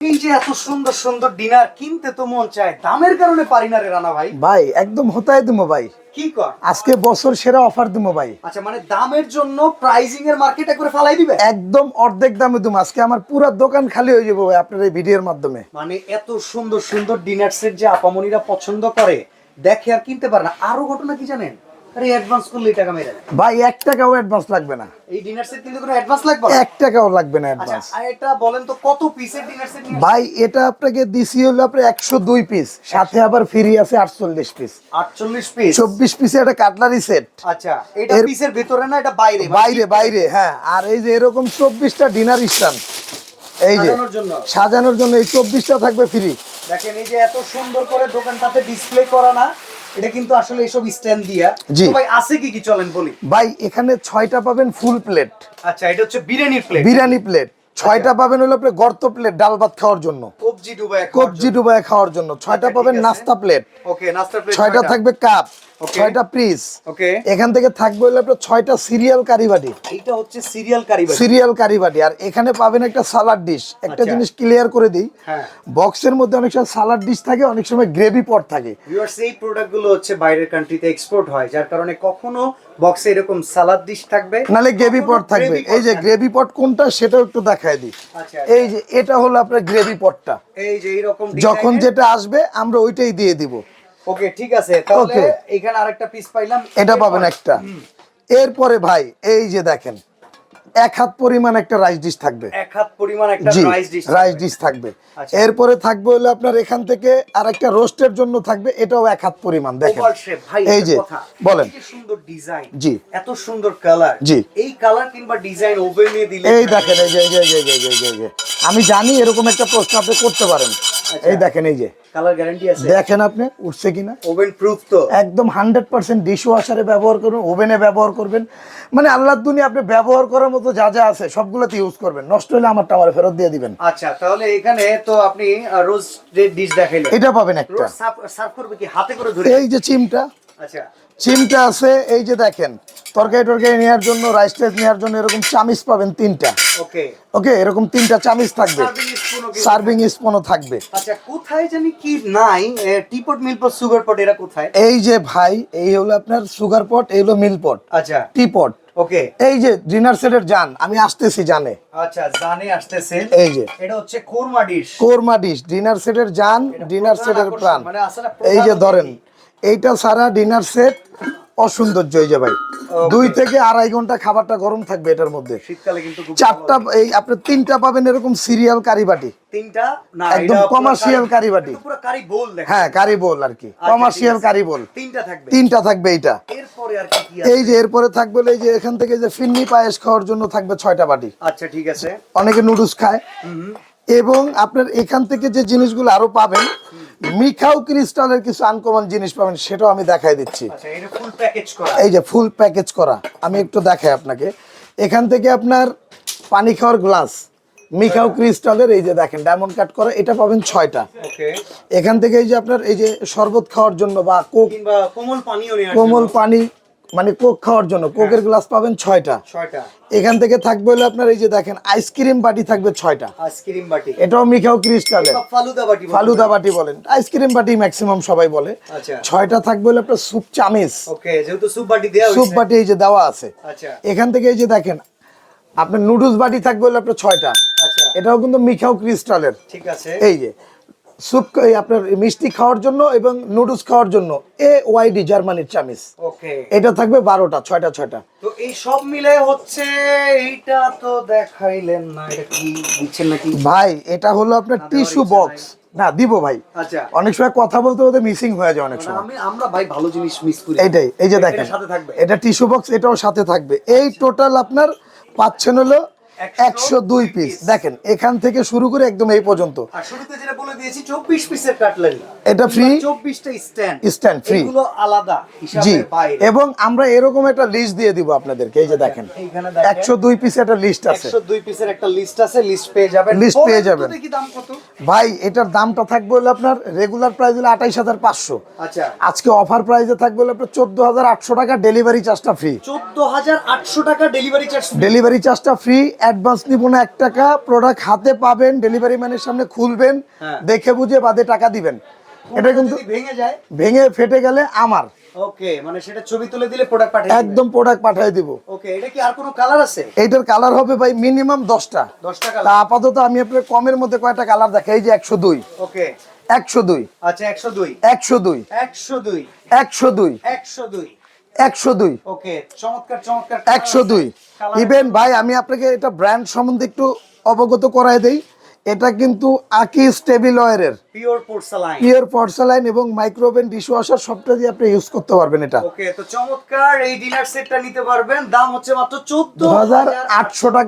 এই যে এত সুন্দর সুন্দর ডিনার কিনতে তো মন চায়, দামের কারণে পারি না রে রানা ভাই। ভাই একদম হতায় দিমো ভাই, কি কর আজকে বছর সেরা অফার দিমো ভাই। আচ্ছা, মানে দামের জন্য প্রাইজিং এর মার্কেটে করে ফেলাই দিবে? একদম অর্ধেক দামে দিমো আজকে, আমার পুরো দোকান খালি হয়ে যাবে ভাই আপনার এই ভিডিওর মাধ্যমে। মানে এত সুন্দর সুন্দর ডিনার সেট যে আপামনিরা পছন্দ করে, দেখে আর কিনতে পারে না। আরো ঘটনা কি জানেন? আরে অ্যাডভান্স করলে টাকা মেরে দেয় ভাই 1 টাকাও অ্যাডভান্স লাগবে না। এই ডিনার সেট কিন্তু কোনো অ্যাডভান্স লাগবে না? 1 টাকাও লাগবে না আচ্ছা, অ্যাডভান্স। আর এটা বলেন তো কত পিসের ডিনার সেট? ভাই এটা আপনাকে দিছি হলো আপনার 102 পিস, সাথে আবার ফ্রি আছে 48 পিস। 48 পিস? 24 পিসে একটা কাটলারি সেট। আচ্ছা, এটা পিসের ভিতরে না, এটা বাইরে? বাইরে বাইরে, হ্যাঁ। আর এই যে এরকম 24টা ডিনার স্ট্যান্ড, এই যে সাজানোর জন্য। সাজানোর জন্য এই 24টা থাকবে ফ্রি। দেখেন এই যে এত সুন্দর করে দোকানটাতে ডিসপ্লে করা না, এটা কিন্তু আসলে এইসব স্ট্যান্ড দিয়া। জি। তো ভাই আছে কি কি চলেন বলি। ভাই এখানে 6টা পাবেন ফুল প্লেট, আচ্ছা, এটা হচ্ছে বিরিয়ানির প্লেট। বিরিয়ানি প্লেট। 6টা পাবেন হলো আপনি গর্ত প্লেট, ডাল ভাত খাওয়ার জন্য, কবজি ডুবায় কবজি ডুবায় খাওয়ার জন্য। 6টা পাবেন নাস্তা প্লেট, ওকে, নাস্তা প্লেট 6টা থাকবে কাপ, Okay. 6টা পিস। ওকে, এখান থেকে থাকবে হলো আপনার 6টা সিরিয়াল কারিবাটি, এইটা হচ্ছে সিরিয়াল কারিবারি। সিরিয়াল কারিবাটি। আর এখানে পাবেন একটা সালাড ডিশ। একটা আচ্ছা। জিনিস ক্লিয়ার করে দিই, হ্যাঁ, বক্সের মধ্যে অনেক সময় সালাড ডিশ থাকে, অনেক সময় গ্রেভি পট থাকে। ভিউয়ার্স এই প্রোডাক্টগুলো হচ্ছে বাইরের কান্ট্রিতে এক্সপোর্ট হয়, যার কারণে কখনো বক্সে এরকম সালাদ ডিশ থাকবে, নালে গ্রেভি পট কখনো থাকবে। gravy pot এই যে থাকবে। গ্রেভি পট কোনটা সেটাও একটু দেখায় দিই। আচ্ছা, এই যে এটা হলো আপনার গ্রেভি পটটা, এই যে এইরকম যখন যেটা আসবে আমরা ওইটাই দিয়ে দিব। ওকে, ঠিক আছে। তাহলে Okay. এখানে আরেকটা পিস পাইলাম, এটা পাবেন একটা। এরপরে ভাই এই যে দেখেন 1 হাত পরিমাণ একটা রাইস ডিশ থাকবে। এক হাত পরিমাণ একটা জি, রাইস ডিশ। রাইস ডিশ থাকবে। আচ্ছা। এরপরে থাকবে হলো আপনার এখান থেকে আরেকটা রোস্টের জন্য থাকবে, এটাও 1 হাত পরিমাণ। দেখেন ওভাল শেপ। ভাই এই একটা যে কথা, বলেন। এই যে সুন্দর ডিজাইন, জি। এত সুন্দর কালার, জি। এই কালার কিংবা ডিজাইন ওভেনে দিলে এই দেখেন এই যে আমি জানি এরকম একটা প্রশ্ন আপনি করতে পারেন। এই দেখেন এই যে কালার গ্যারান্টি আছে? দেখেন আপনি উঠছে কিনা, ওভেন প্রুফ তো? একদম 100% ডিশ ওয়াশারে ব্যবহার করবেন, ওভেনে ব্যবহার করবেন। মানে আল্লাহর দুনিয়া আপনি ব্যবহার করার মতো যা যা আছে সবগুলোতে ইউজ করবেন। নষ্ট হলে আমার টাওয়ারে ফেরত দিয়ে দিবেন। আচ্ছা, তাহলে এখানে তো আপনি রোস্টেড ডিশ দেখাইলেন, এটা পাবেন একটা। রোস্ট সার্ভ করবে কি হাতে করে ধরে? এই যে চিমটা, আচ্ছা, চিমটা আছে। এই যে দেখেন তরকারি টরকারি নেওয়ার জন্য, রাইস টাইস নেওয়ার জন্য এরকম চামিচ পাবেন 3টা। ওকে, ওকে, এরকম 3টা চামিচ থাকবে, সার্ভিং স্পুনও কি? সার্ভিং স্পুনও থাকবে। আচ্ছা, কোথায় জানি কি নাই, টিপট মিলপট সুগার পট, এরা কোথায়? এই যে ভাই এই হলো আপনার সুগার পট, এই হলো মিল পট, আচ্ছা, টি পট। ওকে, এই যে ডিনার সেটের জান, আমি আসতেছি জানে। আচ্ছা, জানে আসতেছে। এই যে এটা হচ্ছে korma dish. Korma dish, dinner সেটের জান, ডিনার প্রধান সেটের আকর্ষণ, প্রাণ। মানে আসলে এই যে প্রধান ধরেন অতিথি। এইটা সারা ডিনার সেট অসৌন্দর্য। এই যে ভাই 2 থেকে 2.5 ঘন্টা খাবারটা গরম থাকবে এটার মধ্যে। শীতকালে কিন্তু খুব 4টা, এই আপনি 3টা পাবেন এরকম সিরিয়াল কারিবাটি, 3টা না, একদম এটা কমার্শিয়াল কারিবাটি। পুরো কারি বোল দেখেন। হ্যাঁ কারি বোল আর কি, আচ্ছা, কমার্শিয়াল ঠিক আছে। কারি বোল। 3টা থাকবে। 3টা থাকবে এইটা। এরপরে আর কি কি আছে? এই যে এরপরে থাকবে হলো এই যে এখান থেকে যে ফিন্নি পায়েস খাওয়ার জন্য থাকবে 6টা বাটি। আচ্ছা, ঠিক আছে। অনেকে নুডলস খায়। এবং আপনার এখান থেকে যে জিনিসগুলো আরো পাবেন, মিখাও ক্রিস্টালের কিছু আনকমন জিনিস পাবেন, সেটাও আমি দেখাই দিচ্ছি। আচ্ছা, এটা ফুল প্যাকেজ করা। এই যে ফুল প্যাকেজ করা, আমি একটু দেখাই আপনাকে। এখান থেকে আপনার পানি খাওয়ার গ্লাস মিখাও ক্রিস্টালের, এই যে দেখেন ডায়মন্ড কাট করা, এটা পাবেন 6টা। ওকে, এখান থেকে এই যে আপনার এই যে শরবত খাওয়ার জন্য বা কোক, কিংবা কোমল পানিও নেওয়ার কোমল জন্য। পানি মানে কোক খাওয়ার জন্য কোকের গ্লাস পাবেন 6টা। 6টা। এখান থেকে থাকবে হলো আপনার এই যে দেখেন আইসক্রিম বাটি থাকবে 6টা। আইসক্রিম বাটি, এটাও মিখাও ক্রিস্টালের, বা ফালুদা বাটি বলতে ফালুদা পারেন। বাটি বলেন, আইসক্রিম বাটি ম্যাক্সিমাম সবাই বলে। আচ্ছা, 6টা থাকবে হলো আপনার স্যুপ চামিচ, ওকে, যেহেতু স্যুপ বাটি দেয়া স্যুপ হইছে। বাটি এই যে দেওয়া আছে। আচ্ছা, এখান থেকে এই যে দেখেন আপনার নুডলস বাটি থাকবে হলো আপনার 6টা। আচ্ছা, এটাও কিন্তু মিখাও ক্রিস্টালের। ঠিক আছে। এই যে স্যুপ আপনার মিষ্টি খাওয়ার জন্য এবং নুডলস খাওয়ার জন্য AYD জার্মানির চামিচ, ওকে, এটা থাকবে 12টা, 6টা। তো এই সব মিলে হচ্ছে, এইটা তো দেখাইলেন না, এটা কি দিচ্ছেন নাকি? ভাই এটা হলো আপনার টিস্যু ইচ্ছা বক্স। না দিব ভাই, আচ্ছা, অনেক সময় কথা বলতে বলতে মিসিং হয়ে যায় অনেক সময়। আমরা ভাই ভালো জিনিস মিস করি। এইটাই, এই যে দেখেন এটার সাথে থাকবে। এটা টিস্যু বক্স, এটাও সাথে থাকবে। এই টোটাল আপনার পাচ্ছেন হলো 102 পিস। দেখেন এখান থেকে শুরু করে একদম এই পর্যন্ত। আর শুরুতে যেটা বলে দিয়েছি 24 পিসের কাটলারি, এটা free, 24টা স্ট্যান্ড stand free। এগুলো আলাদা জি, হিসাবের বাইরে। এবং আমরা এরকম একটা লিস্ট দিয়ে দিব আপনাদেরকে, এই যে দেখেন এইখানে দেখেন 102 পিসের একটা লিস্ট আছে। 102 পিসের একটা লিস্ট আছে, লিস্ট পেয়ে যাবেন। লিস্ট পেয়ে যাবেন। দেখি দাম কত? ভাই এটার দামটা থাকবে হলো আপনার রেগুলার প্রাইস হলো 28500, আচ্ছা আজকে অফার প্রাইসে থাকবে হলো আপনার 14800 টাকা, ডেলিভারি চার্জটা ফ্রি। 14800 টাকা ডেলিভারি চার্জ। ডেলিভারি চার্জটা ফ্রি, অ্যাডভান্স নিব না 1 টাকা, প্রোডাক্ট হাতে পাবেন, ডেলিভারি ম্যানের সামনে খুলবেন, হ্যাঁ। দেখে বুঝে বাদে টাকা দিবেন। এটা কিন্তু যদি ভেঙে যায়, ভেঙে ফেটে গেলে আমার ওকে, মানে সেটা ছবি তুলে দিলে প্রোডাক্ট পাঠিয়ে দিবেন। একদম প্রোডাক্ট পাঠিয়ে দিব। ওকে, এটা কি আর কোনো কালার আছে? এইটার কালার হবে ভাই মিনিমাম 10টা। 10টা তা কালার। আপাতত আমি আপনার কমের মধ্যে কয়টা কালার দেখাই, এই যে 102, ওকে 102, আচ্ছা 102 102, 102 102, 102 102, ওকে, চমৎকার চমৎকার 102। ইভেন ভাই আমি আপনাকে এটা ব্র্যান্ড সম্বন্ধে একটু অবগত করায় দেই, এটা কিন্তু আকি স্টেবিল ওয়্যারের পিওর পোর্সেলাইন। পিওর পর্সেলাইন এবং মাইক্রোওভেন ডিশওয়াশার সবটা দিয়ে আপনি ইউজ করতে পারবেন। এটা ওকে, তো চমৎকার এই ডিনার সেটটা নিতে পারবেন, দাম হচ্ছে মাত্র 14800 টাকা